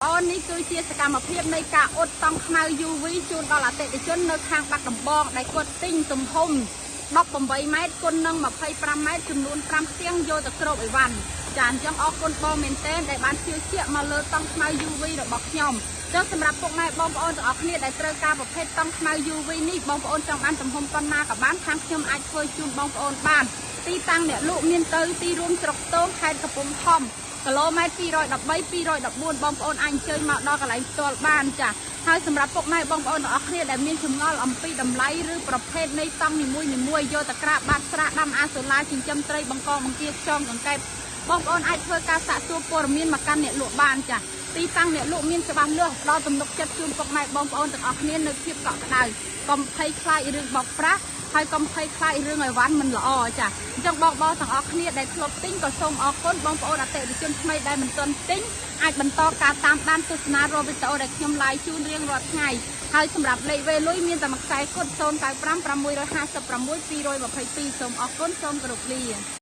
អូននេះគឺជាសកម្មភាពនៃការអ៊ុតតង់ខ្មៅ UV ជូនដល់អតិថិជននៅខាងបាត់ដំបងដែលគាត់ទិញទំហំ18 ម៉ែត្រគុណនឹង25 ម៉ែត្រចំនួន5ផ្ទាំងយកទៅគ្របអីវ៉ាន់ចាអញ្ចឹងអរគុណបងមែនទែនដែលបានជឿជាក់មកលើតង់ខ្មៅ UV របស់ខ្ញុំចឹងសម្រាប់ពុកម៉ែបងប្អូនទាំងអស់គ្នាដែលត្រូវការប្រភេទតង់ខ្មៅ UV នេះបងប្អូនចង់បានទំហំប៉ុណ្ណាក៏បានខាងខ្ញុំអាចធ្វើជូនបងប្អូនបានទីតាំងអ្នកលក់មានទៅទីរួមស្រុកខ្ទមខេត្តកំពង់ធំគីឡូម៉ែត្រ213 214បងប្អូនអាចអញ្ជើញមកដល់កន្លែងផ្ទាល់បានចាហើយសម្រាប់ពុកម៉ែបងប្អូនទាំងអស់គ្នាដែលមានចម្ងល់អំពីតម្លៃឬប្រភេទនៃតង់នីមួយៗយកទៅក្រាបបាតស្រះដាំអាសូឡាចិញ្ចឹមត្រីបង្កបង្គាខ្យងកង្កែបបងប្អូនអាចធ្វើការសាកសួរព័ត៌មានមកកាន់អ្នកលក់បានចាទីតាំងអ្នកលក់មានច្បាស់លាស់ដល់ទំនុកចិត្តជូនពុកម៉ែបងប្អូនទាំងអស់គ្នានៅភាពកក់ក្ដៅកុំភ័យខ្លាចរឿងបោកប្រាស់ហើយកុំភ័យខ្លាចរឿងអីវ៉ាន់មិនល្អចាអញ្ចឹងបងប្អូនទាំងអស់គ្នាដែលធ្លាប់ទិញក៏សូមអរគុណបងប្អូនអតិថិជនថ្មីដែលមិនទាន់ទិញអាចបន្តការតាមដានទស្សនារាល់វីដេអូដែលខ្ញុំ live ជូនរៀងរាល់ថ្ងៃហើយសម្រាប់លេខវេលុយមានតែមួយខ្សែគត់095 656 222សូមអរគុណសូមគោរពលា